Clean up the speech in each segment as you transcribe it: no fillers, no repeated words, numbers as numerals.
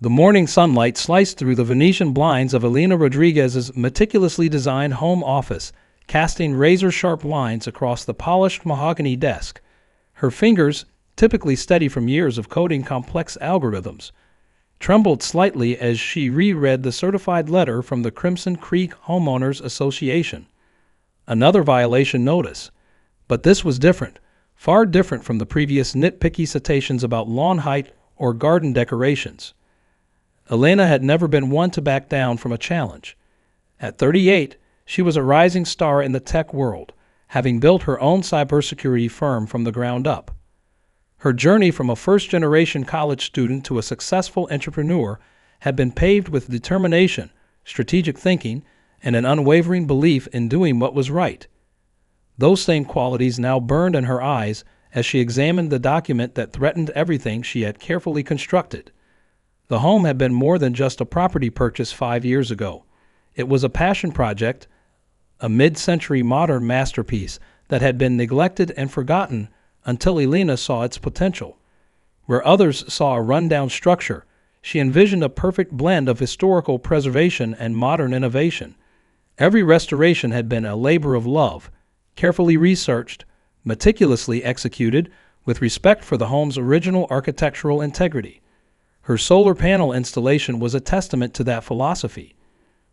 The morning sunlight sliced through the Venetian blinds of Elena Rodriguez's meticulously designed home office, casting razor-sharp lines across the polished mahogany desk. Her fingers, typically steady from years of coding complex algorithms, trembled slightly as she reread the certified letter from the Crimson Creek Homeowners Association. Another violation notice. But this was different, far different from the previous nitpicky citations about lawn height or garden decorations. Elena had never been one to back down from a challenge. At 38, she was a rising star in the tech world, having built her own cybersecurity firm from the ground up. Her journey from a first-generation college student to a successful entrepreneur had been paved with determination, strategic thinking, and an unwavering belief in doing what was right. Those same qualities now burned in her eyes as she examined the document that threatened everything she had carefully constructed. The home had been more than just a property purchase 5 years ago. It was a passion project, a mid-century modern masterpiece that had been neglected and forgotten until Elena saw its potential. Where others saw a rundown structure, she envisioned a perfect blend of historical preservation and modern innovation. Every restoration had been a labor of love, carefully researched, meticulously executed, with respect for the home's original architectural integrity. Her solar panel installation was a testament to that philosophy.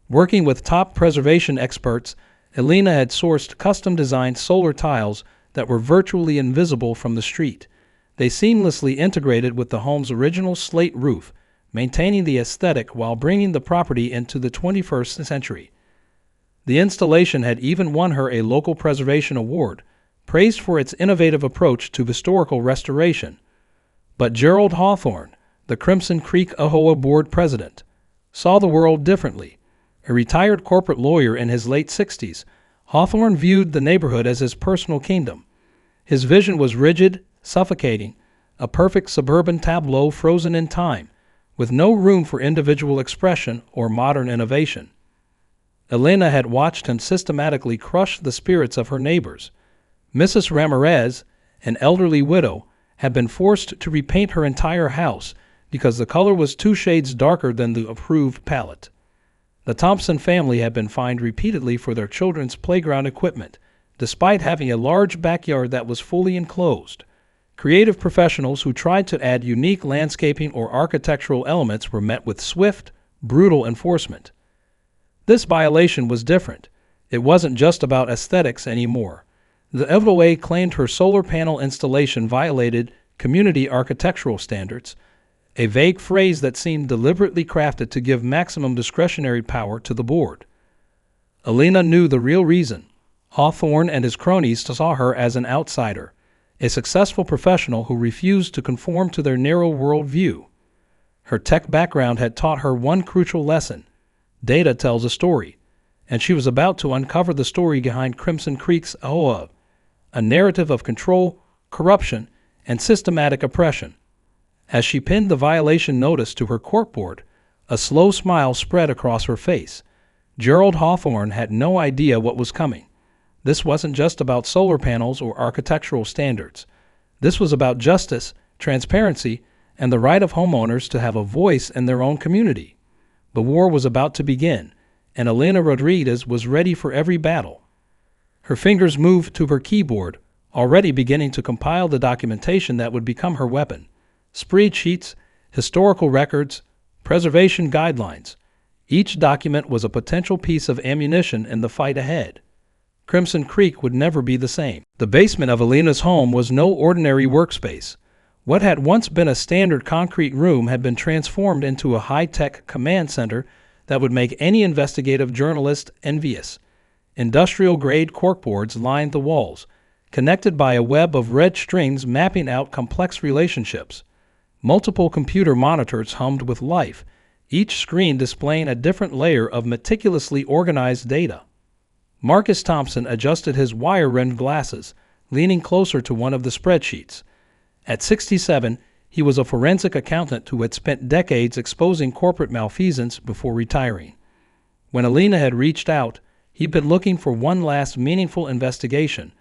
Working with top preservation experts, Elena had sourced custom-designed solar tiles that were virtually invisible from the street. They seamlessly integrated with the home's original slate roof, maintaining the aesthetic while bringing the property into the 21st century. The installation had even won her a local preservation award, praised for its innovative approach to historical restoration. But Gerald Hawthorne, the Crimson Creek HOA board president, saw the world differently. A retired corporate lawyer in his late 60s, Hawthorne viewed the neighborhood as his personal kingdom. His vision was rigid, suffocating, a perfect suburban tableau frozen in time, with no room for individual expression or modern innovation. Elena had watched him systematically crush the spirits of her neighbors. Mrs. Ramirez, an elderly widow, had been forced to repaint her entire house because the color was 2 shades darker than the approved palette. The Thompson family had been fined repeatedly for their children's playground equipment, despite having a large backyard that was fully enclosed. Creative professionals who tried to add unique landscaping or architectural elements were met with swift, brutal enforcement. This violation was different. It wasn't just about aesthetics anymore. The HOA claimed her solar panel installation violated community architectural standards, a vague phrase that seemed deliberately crafted to give maximum discretionary power to the board. Elena knew the real reason. Hawthorne and his cronies saw her as an outsider, a successful professional who refused to conform to their narrow worldview. Her tech background had taught her one crucial lesson: data tells a story, and she was about to uncover the story behind Crimson Creek's HOA, a narrative of control, corruption, and systematic oppression. As she pinned the violation notice to her corkboard, a slow smile spread across her face. Gerald Hawthorne had no idea what was coming. This wasn't just about solar panels or architectural standards. This was about justice, transparency, and the right of homeowners to have a voice in their own community. The war was about to begin, and Elena Rodriguez was ready for every battle. Her fingers moved to her keyboard, already beginning to compile the documentation that would become her weapon. Spreadsheets, historical records, preservation guidelines. Each document was a potential piece of ammunition in the fight ahead. Crimson Creek would never be the same. The basement of Elena's home was no ordinary workspace. What had once been a standard concrete room had been transformed into a high-tech command center that would make any investigative journalist envious. Industrial-grade corkboards lined the walls, connected by a web of red strings mapping out complex relationships. Multiple computer monitors hummed with life, each screen displaying a different layer of meticulously organized data. Marcus Thompson adjusted his wire-rimmed glasses, leaning closer to one of the spreadsheets. At 67, he was a forensic accountant who had spent decades exposing corporate malfeasance before retiring. When Elena had reached out, he'd been looking for one last meaningful investigation,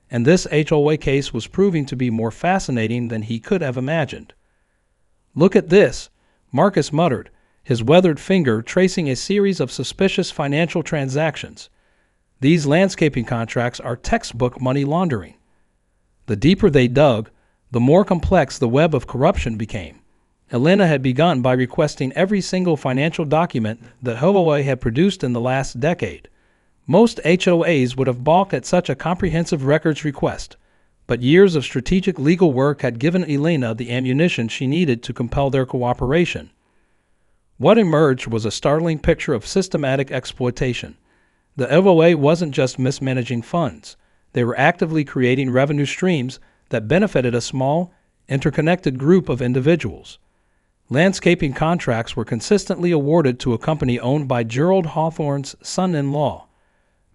and this HOA case was proving to be more fascinating than he could have imagined. "Look at this," Marcus muttered, his weathered finger tracing a series of suspicious financial transactions. These landscaping contracts are textbook money laundering. The deeper they dug, the more complex the web of corruption became. Elena had begun by requesting every single financial document that HOA had produced in the last decade. Most HOAs would have balked at such a comprehensive records request, but years of strategic legal work had given Elena the ammunition she needed to compel their cooperation. What emerged was a startling picture of systematic exploitation. The HOA wasn't just mismanaging funds. They were actively creating revenue streams that benefited a small, interconnected group of individuals. Landscaping contracts were consistently awarded to a company owned by Gerald Hawthorne's son-in-law.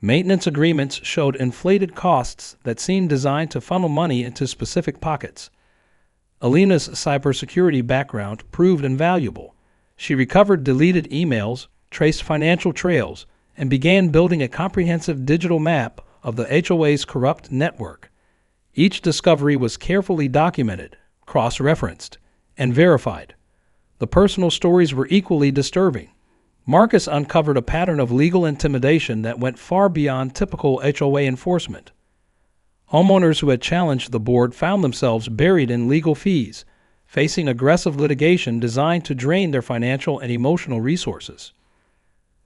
Maintenance agreements showed inflated costs that seemed designed to funnel money into specific pockets. Elena's cybersecurity background proved invaluable. She recovered deleted emails, traced financial trails, and began building a comprehensive digital map of the HOA's corrupt network. Each discovery was carefully documented, cross-referenced, and verified. The personal stories were equally disturbing. Marcus uncovered a pattern of legal intimidation that went far beyond typical HOA enforcement. Homeowners who had challenged the board found themselves buried in legal fees, facing aggressive litigation designed to drain their financial and emotional resources.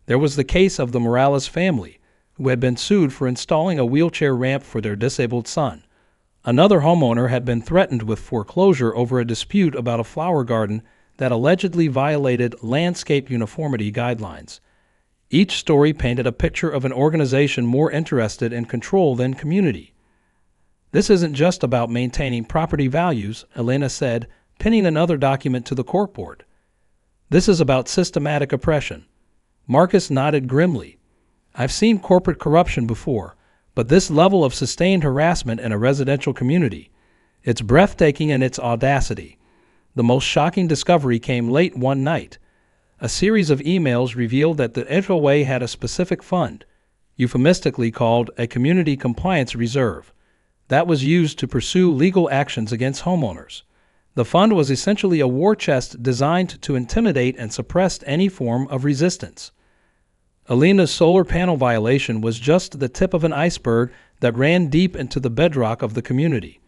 There was the case of the Morales family, who had been sued for installing a wheelchair ramp for their disabled son. Another homeowner had been threatened with foreclosure over a dispute about a flower garden that allegedly violated landscape uniformity guidelines. Each story painted a picture of an organization more interested in control than community. "This isn't just about maintaining property values," Elena said, pinning another document to the corkboard. "This is about systematic oppression." Marcus nodded grimly. "I've seen corporate corruption before, but this level of sustained harassment in a residential community, it's breathtaking in its audacity." The most shocking discovery came late one night. A series of emails revealed that the HOA had a specific fund, euphemistically called a Community Compliance Reserve, that was used to pursue legal actions against homeowners. The fund was essentially a war chest designed to intimidate and suppress any form of resistance. Elena's solar panel violation was just the tip of an iceberg that ran deep into the bedrock of the community.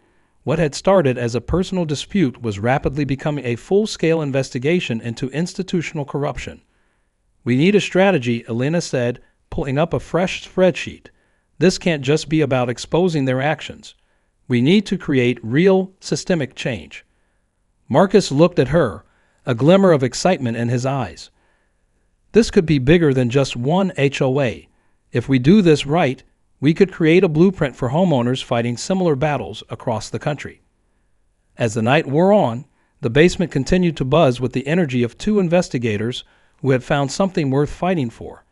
What had started as a personal dispute was rapidly becoming a full-scale investigation into institutional corruption. "We need a strategy," Elena said, pulling up a fresh spreadsheet. "This can't just be about exposing their actions. We need to create real, systemic change." Marcus looked at her, a glimmer of excitement in his eyes. "This could be bigger than just one HOA. If we do this right, we could create a blueprint for homeowners fighting similar battles across the country." As the night wore on, the basement continued to buzz with the energy of two investigators who had found something worth fighting for.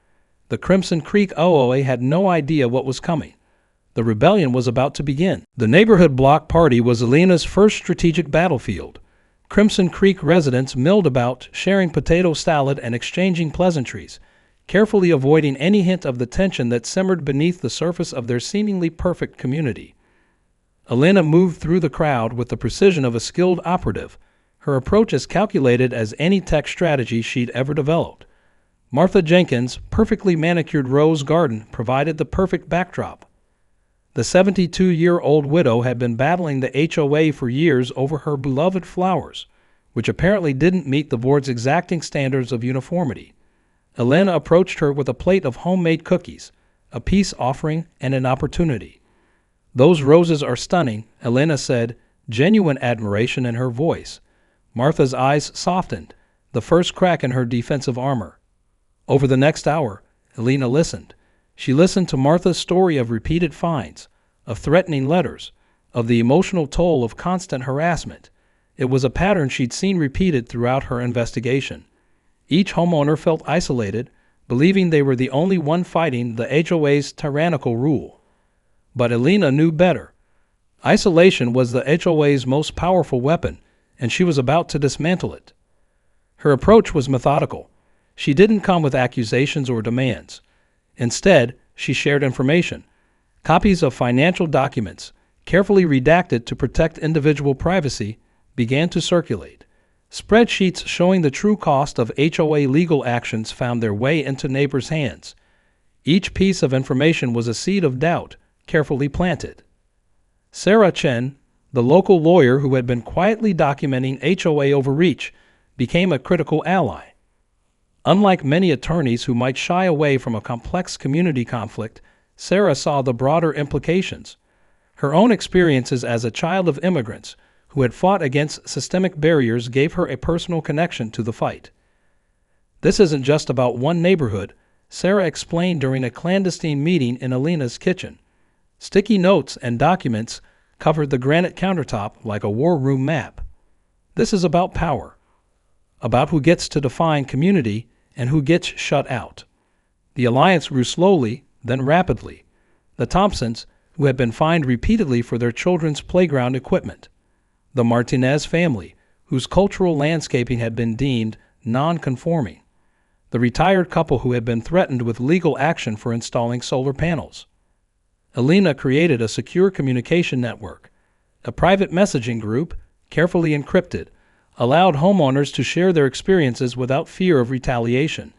The Crimson Creek HOA had no idea what was coming. The rebellion was about to begin. The neighborhood block party was Elena's first strategic battlefield. Crimson Creek residents milled about, sharing potato salad and exchanging pleasantries, carefully avoiding any hint of the tension that simmered beneath the surface of their seemingly perfect community. Elena moved through the crowd with the precision of a skilled operative, her approach as calculated as any tech strategy she'd ever developed. Martha Jenkins' perfectly manicured rose garden provided the perfect backdrop. The 72-year-old widow had been battling the HOA for years over her beloved flowers, which apparently didn't meet the board's exacting standards of uniformity. Elena approached her with a plate of homemade cookies, a peace offering and an opportunity. "Those roses are stunning," Elena said, genuine admiration in her voice. Martha's eyes softened, the first crack in her defensive armor. Over the next hour, Elena listened. She listened to Martha's story of repeated fines, of threatening letters, of the emotional toll of constant harassment. It was a pattern she'd seen repeated throughout her investigation. Each homeowner felt isolated, believing they were the only one fighting the HOA's tyrannical rule. But Elena knew better. Isolation was the HOA's most powerful weapon, and she was about to dismantle it. Her approach was methodical. She didn't come with accusations or demands. Instead, she shared information. Copies of financial documents, carefully redacted to protect individual privacy, began to circulate. Spreadsheets showing the true cost of HOA legal actions found their way into neighbors' hands. Each piece of information was a seed of doubt, carefully planted. Sarah Chen, the local lawyer who had been quietly documenting HOA overreach, became a critical ally. Unlike many attorneys who might shy away from a complex community conflict, Sarah saw the broader implications. Her own experiences as a child of immigrants who had fought against systemic barriers gave her a personal connection to the fight. This isn't just about one neighborhood, Sarah explained during a clandestine meeting in Alina's kitchen. Sticky notes and documents covered the granite countertop like a war room map. This is about power, about who gets to define community and who gets shut out. The alliance grew slowly, then rapidly. The Thompsons, who had been fined repeatedly for their children's playground equipment. The Martinez family, whose cultural landscaping had been deemed non-conforming. The retired couple who had been threatened with legal action for installing solar panels. Alina created a secure communication network. A private messaging group, carefully encrypted, allowed homeowners to share their experiences without fear of retaliation.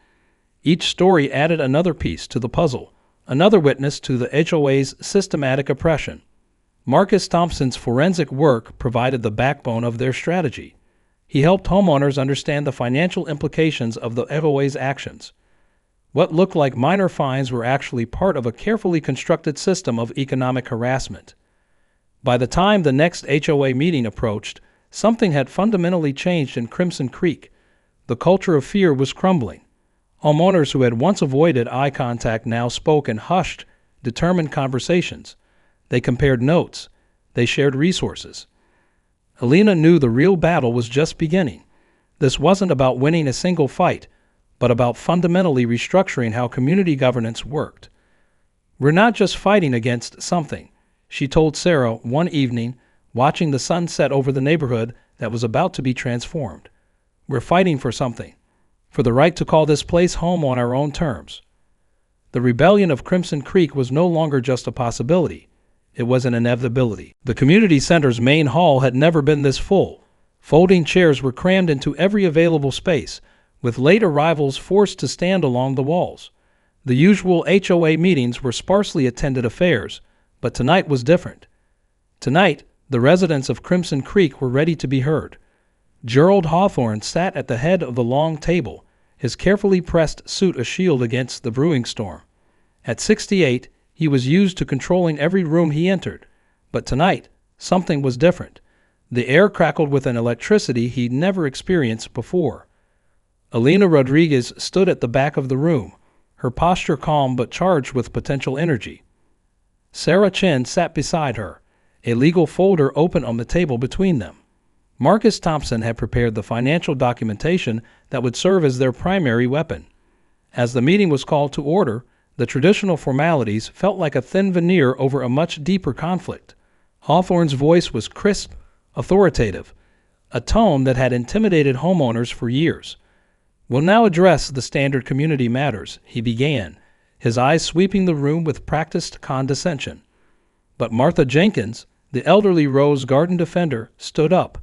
Each story added another piece to the puzzle, another witness to the HOA's systematic oppression. Marcus Thompson's forensic work provided the backbone of their strategy. He helped homeowners understand the financial implications of the HOA's actions. What looked like minor fines were actually part of a carefully constructed system of economic harassment. By the time the next HOA meeting approached, something had fundamentally changed in Crimson Creek. The culture of fear was crumbling. Homeowners who had once avoided eye contact now spoke in hushed, determined conversations. They compared notes. They shared resources. Alina knew the real battle was just beginning. This wasn't about winning a single fight, but about fundamentally restructuring how community governance worked. "We're not just fighting against something," she told Sarah one evening, watching the sun set over the neighborhood that was about to be transformed. "We're fighting for something, for the right to call this place home on our own terms." The rebellion of Crimson Creek was no longer just a possibility. It was an inevitability. The community center's main hall had never been this full. Folding chairs were crammed into every available space, with late arrivals forced to stand along the walls. The usual HOA meetings were sparsely attended affairs, but tonight was different. Tonight, the residents of Crimson Creek were ready to be heard. Gerald Hawthorne sat at the head of the long table, his carefully pressed suit a shield against the brewing storm. At 68, he was used to controlling every room he entered, but tonight, something was different. The air crackled with an electricity he'd never experienced before. Alina Rodriguez stood at the back of the room, her posture calm but charged with potential energy. Sarah Chen sat beside her, a legal folder open on the table between them. Marcus Thompson had prepared the financial documentation that would serve as their primary weapon. As the meeting was called to order, the traditional formalities felt like a thin veneer over a much deeper conflict. Hawthorne's voice was crisp, authoritative, a tone that had intimidated homeowners for years. "We'll now address the standard community matters," he began, his eyes sweeping the room with practiced condescension. But Martha Jenkins, the elderly Rose Garden defender, stood up.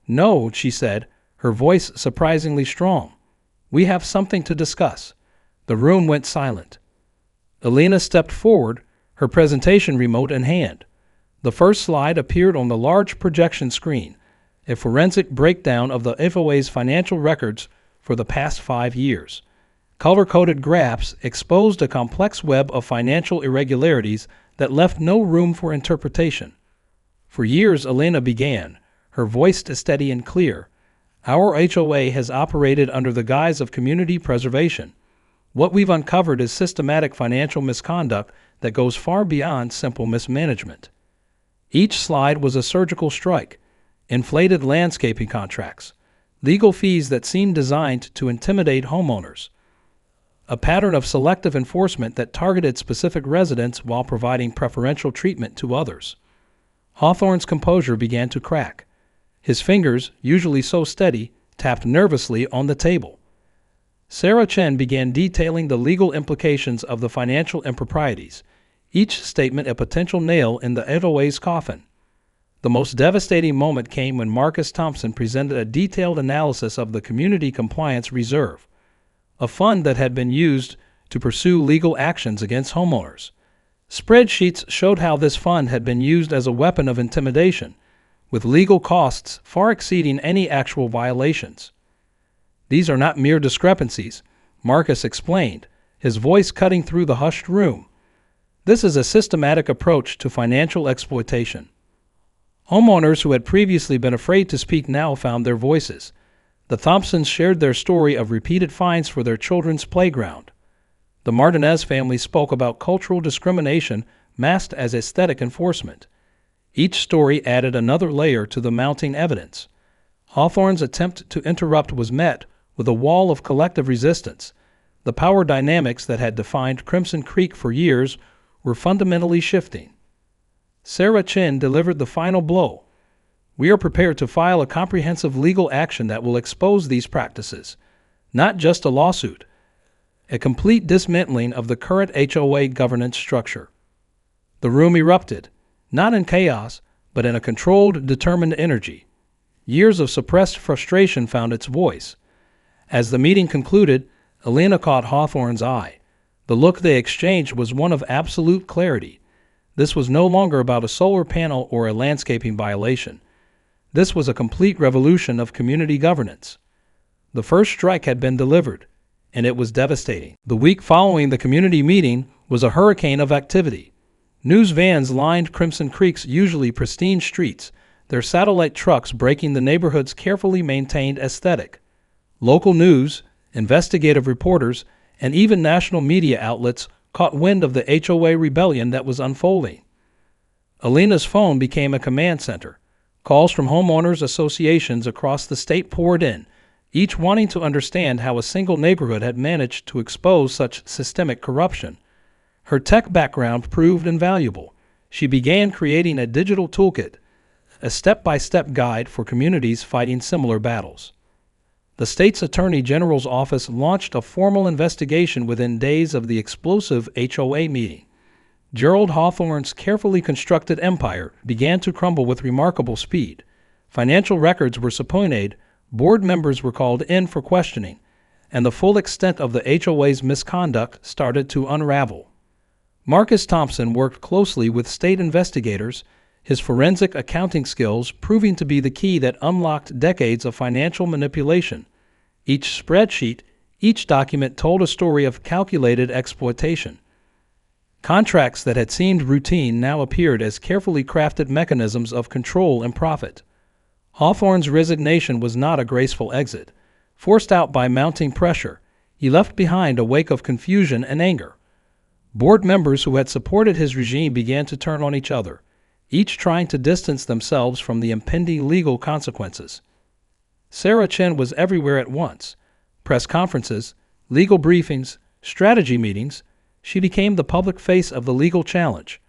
"No," she said, her voice surprisingly strong. "We have something to discuss." The room went silent. Alina stepped forward, her presentation remote in hand. The first slide appeared on the large projection screen, a forensic breakdown of the HOA's financial records for the past 5 years. Color-coded graphs exposed a complex web of financial irregularities that left no room for interpretation. "For years," Alina began, her voice steady and clear, "our HOA has operated under the guise of community preservation. What we've uncovered is systematic financial misconduct that goes far beyond simple mismanagement." Each slide was a surgical strike, inflated landscaping contracts, legal fees that seemed designed to intimidate homeowners, a pattern of selective enforcement that targeted specific residents while providing preferential treatment to others. Hawthorne's composure began to crack. His fingers, usually so steady, tapped nervously on the table. Sarah Chen began detailing the legal implications of the financial improprieties, each statement a potential nail in the HOA's coffin. The most devastating moment came when Marcus Thompson presented a detailed analysis of the Community Compliance Reserve, a fund that had been used to pursue legal actions against homeowners. Spreadsheets showed how this fund had been used as a weapon of intimidation, with legal costs far exceeding any actual violations. "These are not mere discrepancies," Marcus explained, his voice cutting through the hushed room. "This is a systematic approach to financial exploitation." Homeowners who had previously been afraid to speak now found their voices. The Thompsons shared their story of repeated fines for their children's playground. The Martinez family spoke about cultural discrimination masked as aesthetic enforcement. Each story added another layer to the mounting evidence. Hawthorne's attempt to interrupt was met with a wall of collective resistance. The power dynamics that had defined Crimson Creek for years were fundamentally shifting. Sarah Chin delivered the final blow. "We are prepared to file a comprehensive legal action that will expose these practices. Not just a lawsuit. A complete dismantling of the current HOA governance structure." The room erupted, not in chaos, but in a controlled, determined energy. Years of suppressed frustration found its voice. As the meeting concluded, Elena caught Hawthorne's eye. The look they exchanged was one of absolute clarity. This was no longer about a solar panel or a landscaping violation. This was a complete revolution of community governance. The first strike had been delivered, and it was devastating. The week following the community meeting was a hurricane of activity. News vans lined Crimson Creek's usually pristine streets, their satellite trucks breaking the neighborhood's carefully maintained aesthetic. Local news, investigative reporters, and even national media outlets caught wind of the HOA rebellion that was unfolding. Elena's phone became a command center. Calls from homeowners associations across the state poured in, each wanting to understand how a single neighborhood had managed to expose such systemic corruption. Her tech background proved invaluable. She began creating a digital toolkit, a step-by-step guide for communities fighting similar battles. The state's Attorney General's office launched a formal investigation within days of the explosive HOA meeting. Gerald Hawthorne's carefully constructed empire began to crumble with remarkable speed. Financial records were subpoenaed, board members were called in for questioning, and the full extent of the HOA's misconduct started to unravel. Marcus Thompson worked closely with state investigators, his forensic accounting skills proving to be the key that unlocked decades of financial manipulation. Each spreadsheet, each document told a story of calculated exploitation. Contracts that had seemed routine now appeared as carefully crafted mechanisms of control and profit. Hawthorne's resignation was not a graceful exit. Forced out by mounting pressure, he left behind a wake of confusion and anger. Board members who had supported his regime began to turn on each other, each trying to distance themselves from the impending legal consequences. Sarah Chin was everywhere at once. Press conferences, legal briefings, strategy meetings. She became the public face of the legal challenge.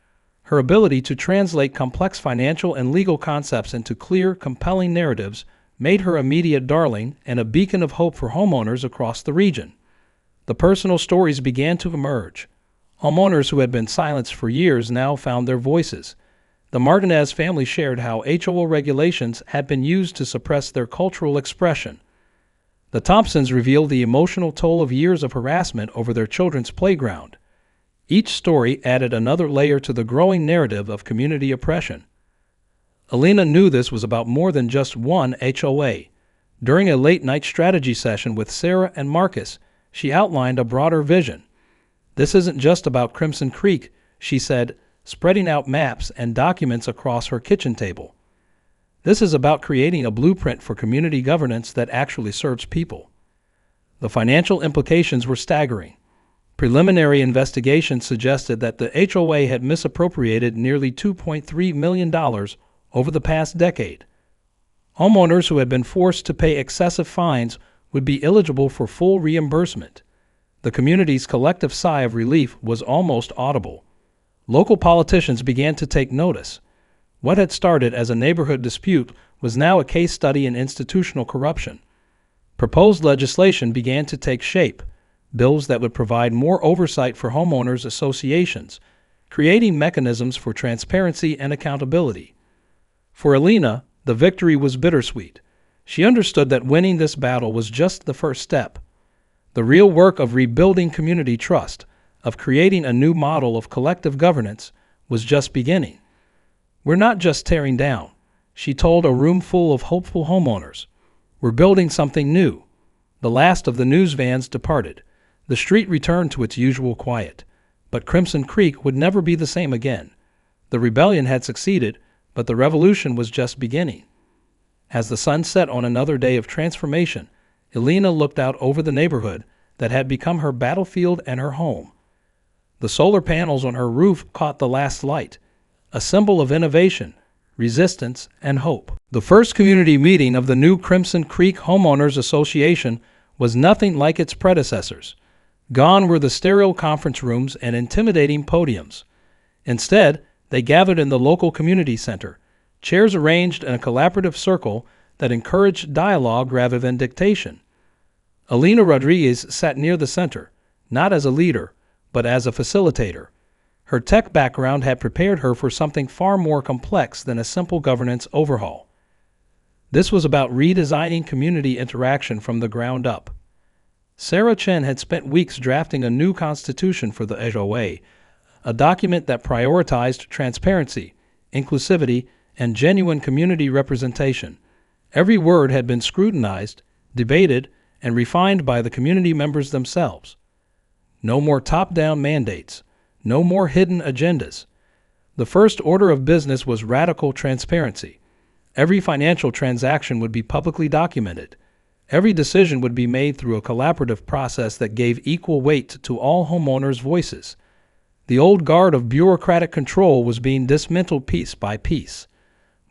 Her ability to translate complex financial and legal concepts into clear, compelling narratives made her a media darling and a beacon of hope for homeowners across the region. The personal stories began to emerge. Homeowners who had been silenced for years now found their voices. The Martinez family shared how HOA regulations had been used to suppress their cultural expression. The Thompsons revealed the emotional toll of years of harassment over their children's playground. Each story added another layer to the growing narrative of community oppression. Elena knew this was about more than just one HOA. During a late-night strategy session with Sarah and Marcus, she outlined a broader vision. "This isn't just about Crimson Creek," she said, spreading out maps and documents across her kitchen table. "This is about creating a blueprint for community governance that actually serves people." The financial implications were staggering. Preliminary investigations suggested that the HOA had misappropriated nearly $2.3 million over the past decade. Homeowners who had been forced to pay excessive fines would be eligible for full reimbursement. The community's collective sigh of relief was almost audible. Local politicians began to take notice. What had started as a neighborhood dispute was now a case study in institutional corruption. Proposed legislation began to take shape, bills that would provide more oversight for homeowners associations, creating mechanisms for transparency and accountability. For Alina, the victory was bittersweet. She understood that winning this battle was just the first step. The real work of rebuilding community trust, of creating a new model of collective governance, was just beginning. "We're not just tearing down," she told a room full of hopeful homeowners. "We're building something new." The last of the news vans departed. The street returned to its usual quiet. But Crimson Creek would never be the same again. The rebellion had succeeded, but the revolution was just beginning. As the sun set on another day of transformation, Elena looked out over the neighborhood that had become her battlefield and her home. The solar panels on her roof caught the last light, a symbol of innovation, resistance, and hope. The first community meeting of the new Crimson Creek Homeowners Association was nothing like its predecessors. Gone were the sterile conference rooms and intimidating podiums. Instead, they gathered in the local community center, chairs arranged in a collaborative circle that encouraged dialogue rather than dictation. Alina Rodriguez sat near the center, not as a leader, but as a facilitator. Her tech background had prepared her for something far more complex than a simple governance overhaul. This was about redesigning community interaction from the ground up. Sarah Chen had spent weeks drafting a new constitution for the HOA, a document that prioritized transparency, inclusivity, and genuine community representation. Every word had been scrutinized, debated, and refined by the community members themselves. No more top-down mandates, no more hidden agendas. The first order of business was radical transparency. Every financial transaction would be publicly documented. Every decision would be made through a collaborative process that gave equal weight to all homeowners' voices. The old guard of bureaucratic control was being dismantled piece by piece.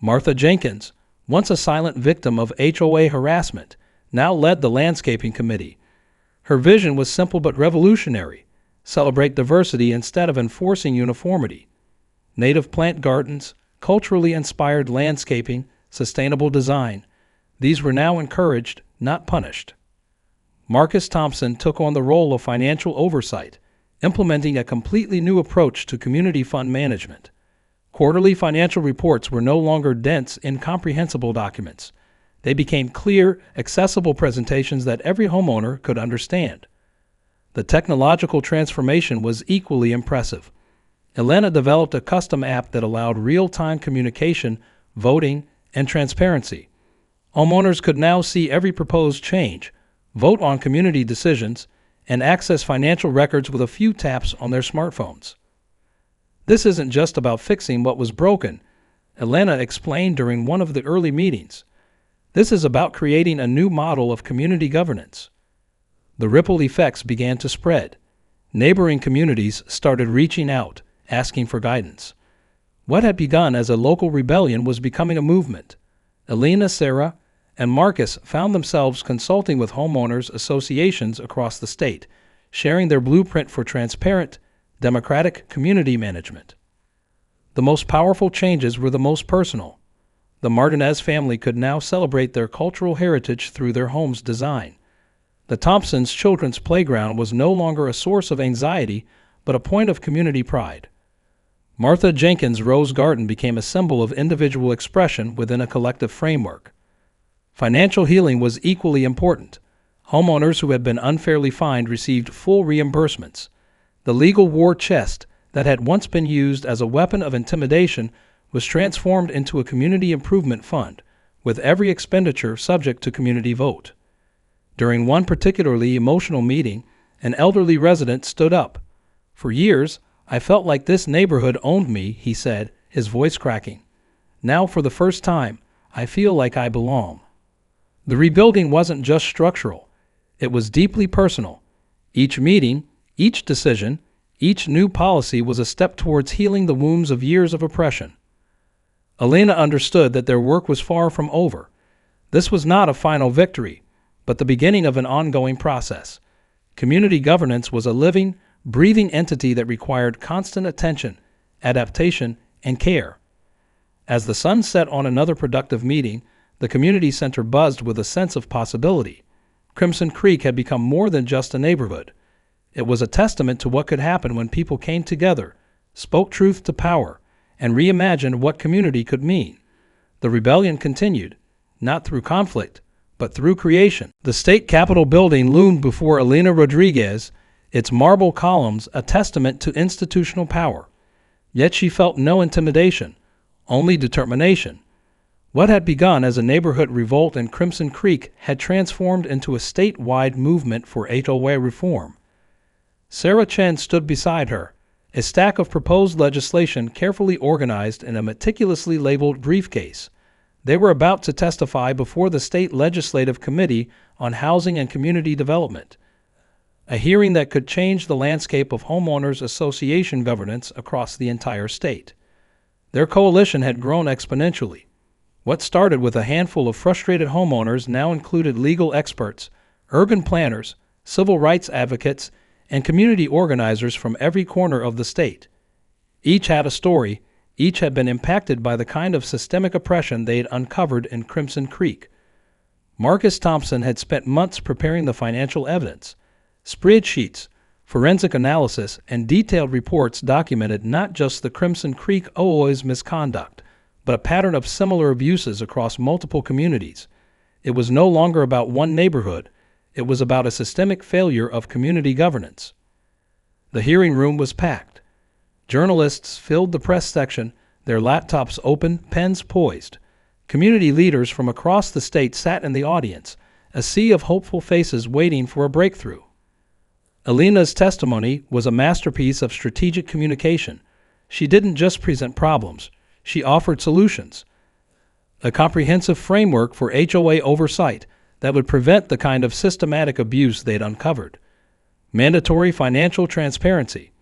Martha Jenkins, once a silent victim of HOA harassment, now led the landscaping committee. Her vision was simple but revolutionary: celebrate diversity instead of enforcing uniformity. Native plant gardens, culturally inspired landscaping, sustainable design, these were now encouraged, not punished. Marcus Thompson took on the role of financial oversight, implementing a completely new approach to community fund management. Quarterly financial reports were no longer dense, incomprehensible documents. They became clear, accessible presentations that every homeowner could understand. The technological transformation was equally impressive. Elena developed a custom app that allowed real-time communication, voting, and transparency. Homeowners could now see every proposed change, vote on community decisions, and access financial records with a few taps on their smartphones. "This isn't just about fixing what was broken," Elena explained during one of the early meetings. "This is about creating a new model of community governance." The ripple effects began to spread. Neighboring communities started reaching out, asking for guidance. What had begun as a local rebellion was becoming a movement. Elena, Sarah, and Marcus found themselves consulting with homeowners associations across the state, sharing their blueprint for transparent, democratic community management. The most powerful changes were the most personal. The Martinez family could now celebrate their cultural heritage through their home's design. The Thompsons' children's playground was no longer a source of anxiety, but a point of community pride. Martha Jenkins' Rose Garden became a symbol of individual expression within a collective framework. Financial healing was equally important. Homeowners who had been unfairly fined received full reimbursements. The legal war chest that had once been used as a weapon of intimidation was transformed into a community improvement fund, with every expenditure subject to community vote. During one particularly emotional meeting, an elderly resident stood up. "For years, I felt like this neighborhood owned me," he said, his voice cracking. "Now, for the first time, I feel like I belong." The rebuilding wasn't just structural. It was deeply personal. Each meeting, each decision, each new policy was a step towards healing the wounds of years of oppression. Elena understood that their work was far from over. This was not a final victory, but the beginning of an ongoing process. Community governance was a living, breathing entity that required constant attention, adaptation, and care. As the sun set on another productive meeting, the community center buzzed with a sense of possibility. Crimson Creek had become more than just a neighborhood. It was a testament to what could happen when people came together, spoke truth to power, and reimagined what community could mean. The rebellion continued, not through conflict, but through creation. The state capitol building loomed before Elena Rodriguez, its marble columns a testament to institutional power. Yet she felt no intimidation, only determination. What had begun as a neighborhood revolt in Crimson Creek had transformed into a statewide movement for HOA reform. Sarah Chen stood beside her, a stack of proposed legislation carefully organized in a meticulously labeled briefcase. They were about to testify before the State Legislative Committee on Housing and Community Development, a hearing that could change the landscape of homeowners association governance across the entire state. Their coalition had grown exponentially. What started with a handful of frustrated homeowners now included legal experts, urban planners, civil rights advocates, and community organizers from every corner of the state. Each had a story. Each had been impacted by the kind of systemic oppression they had uncovered in Crimson Creek. Marcus Thompson had spent months preparing the financial evidence. Spreadsheets, forensic analysis, and detailed reports documented not just the Crimson Creek HOA's misconduct, but a pattern of similar abuses across multiple communities. It was no longer about one neighborhood. It was about a systemic failure of community governance. The hearing room was packed. Journalists filled the press section, their laptops open, pens poised. Community leaders from across the state sat in the audience, a sea of hopeful faces waiting for a breakthrough. Elena's testimony was a masterpiece of strategic communication. She didn't just present problems. She offered solutions. A comprehensive framework for HOA oversight that would prevent the kind of systematic abuse they'd uncovered. Mandatory financial transparency,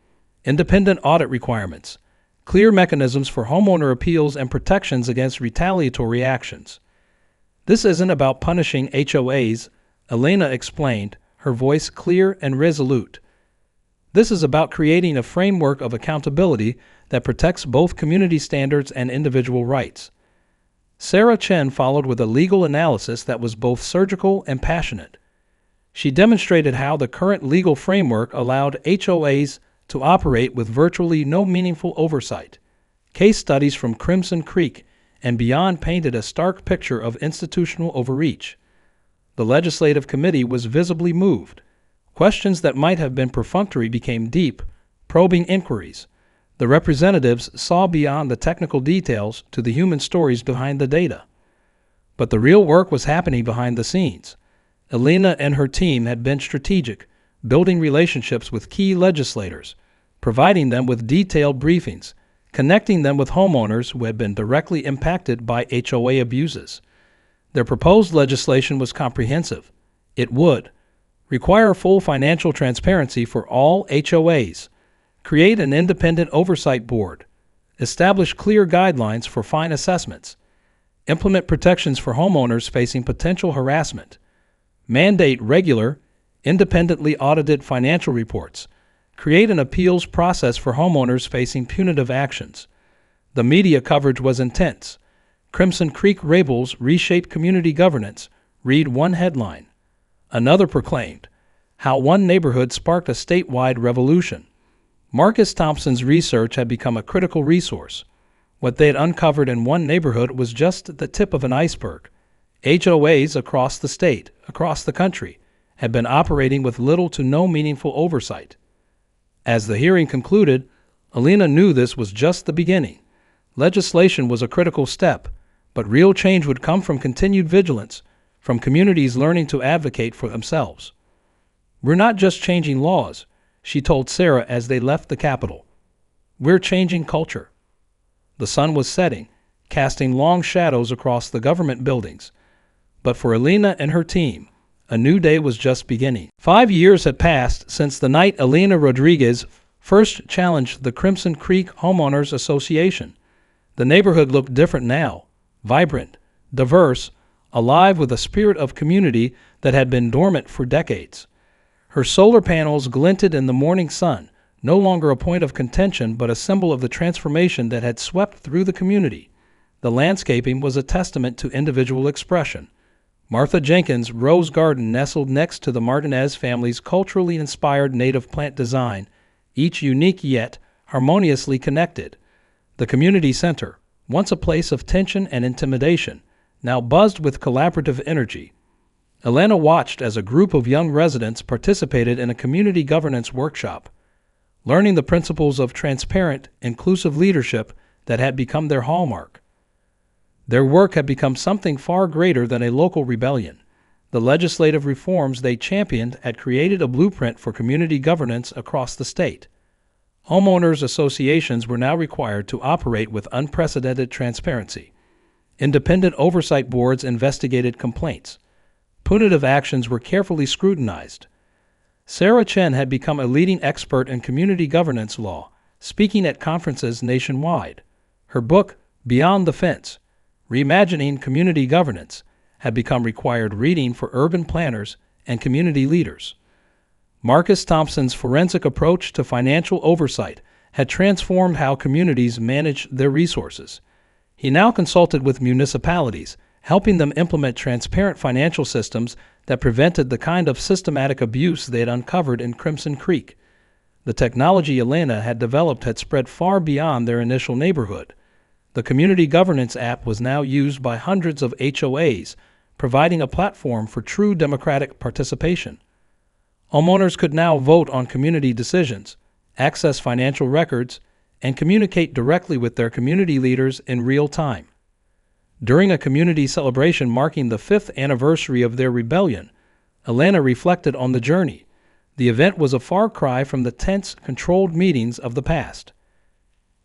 independent audit requirements, clear mechanisms for homeowner appeals and protections against retaliatory actions. This isn't about punishing HOAs, Elena explained, her voice clear and resolute. This is about creating a framework of accountability that protects both community standards and individual rights. Sarah Chen followed with a legal analysis that was both surgical and passionate. She demonstrated how the current legal framework allowed HOAs to operate with virtually no meaningful oversight. Case studies from Crimson Creek and beyond painted a stark picture of institutional overreach. The legislative committee was visibly moved. Questions that might have been perfunctory became deep, probing inquiries. The representatives saw beyond the technical details to the human stories behind the data. But the real work was happening behind the scenes. Elena and her team had been strategic, building relationships with key legislators, providing them with detailed briefings, connecting them with homeowners who had been directly impacted by HOA abuses. Their proposed legislation was comprehensive. It would require full financial transparency for all HOAs, create an independent oversight board, establish clear guidelines for fine assessments, implement protections for homeowners facing potential harassment, mandate regular, independently audited financial reports, create an appeals process for homeowners facing punitive actions. The media coverage was intense. Crimson Creek rebels reshape community governance, read one headline. Another proclaimed, how one neighborhood sparked a statewide revolution. Marcus Thompson's research had become a critical resource. What they had uncovered in one neighborhood was just the tip of an iceberg. HOAs across the state, across the country, had been operating with little to no meaningful oversight. As the hearing concluded, Elena knew this was just the beginning. Legislation was a critical step, but real change would come from continued vigilance, from communities learning to advocate for themselves. We're not just changing laws, she told Sarah as they left the Capitol. We're changing culture. The sun was setting, casting long shadows across the government buildings. But for Elena and her team, a new day was just beginning. 5 years had passed since the night Elena Rodriguez first challenged the Crimson Creek Homeowners Association. The neighborhood looked different now, vibrant, diverse, alive with a spirit of community that had been dormant for decades. Her solar panels glinted in the morning sun, no longer a point of contention but a symbol of the transformation that had swept through the community. The landscaping was a testament to individual expression. Martha Jenkins' rose garden nestled next to the Martinez family's culturally inspired native plant design, each unique yet harmoniously connected. The community center, once a place of tension and intimidation, now buzzed with collaborative energy. Elena watched as a group of young residents participated in a community governance workshop, learning the principles of transparent, inclusive leadership that had become their hallmark. Their work had become something far greater than a local rebellion. The legislative reforms they championed had created a blueprint for community governance across the state. Homeowners associations were now required to operate with unprecedented transparency. Independent oversight boards investigated complaints. Punitive actions were carefully scrutinized. Sarah Chen had become a leading expert in community governance law, speaking at conferences nationwide. Her book, Beyond the Fence, Reimagining Community Governance, had become required reading for urban planners and community leaders. Marcus Thompson's forensic approach to financial oversight had transformed how communities managed their resources. He now consulted with municipalities, helping them implement transparent financial systems that prevented the kind of systematic abuse they had uncovered in Crimson Creek. The technology Elena had developed had spread far beyond their initial neighborhood. The community governance app was now used by hundreds of HOAs, providing a platform for true democratic participation. Homeowners could now vote on community decisions, access financial records, and communicate directly with their community leaders in real time. During a community celebration marking the 5th anniversary of their rebellion, Elena reflected on the journey. The event was a far cry from the tense, controlled meetings of the past.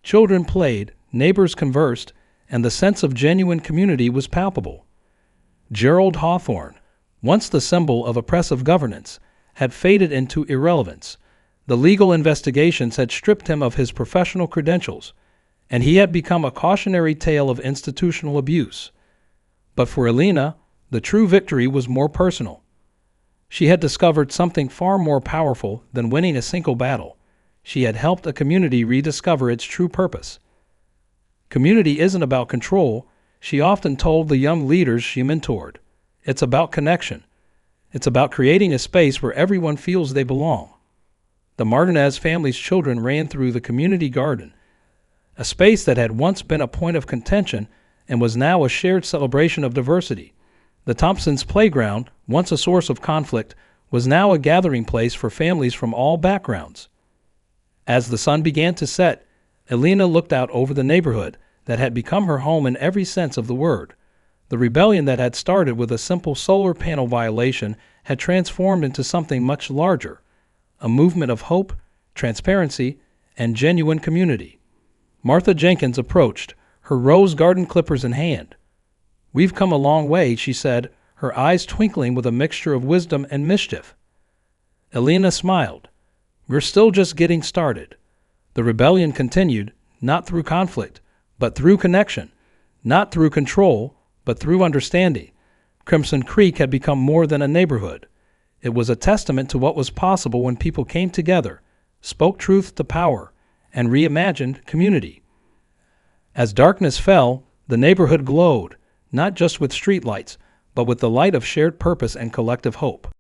Children played, neighbors conversed, and the sense of genuine community was palpable. Gerald Hawthorne, once the symbol of oppressive governance, had faded into irrelevance. The legal investigations had stripped him of his professional credentials, and he had become a cautionary tale of institutional abuse. But for Elena, the true victory was more personal. She had discovered something far more powerful than winning a single battle. She had helped a community rediscover its true purpose. Community isn't about control, she often told the young leaders she mentored. It's about connection. It's about creating a space where everyone feels they belong. The Martinez family's children ran through the community garden, a space that had once been a point of contention and was now a shared celebration of diversity. The Thompsons' playground, once a source of conflict, was now a gathering place for families from all backgrounds. As the sun began to set, Elena looked out over the neighborhood that had become her home in every sense of the word. The rebellion that had started with a simple solar panel violation had transformed into something much larger, a movement of hope, transparency, and genuine community. Martha Jenkins approached, her rose garden clippers in hand. "We've come a long way," she said, her eyes twinkling with a mixture of wisdom and mischief. Elena smiled. "We're still just getting started." The rebellion continued, not through conflict, but through connection, not through control, but through understanding. Crimson Creek had become more than a neighborhood. It was a testament to what was possible when people came together, spoke truth to power, and reimagined community. As darkness fell, the neighborhood glowed, not just with streetlights, but with the light of shared purpose and collective hope.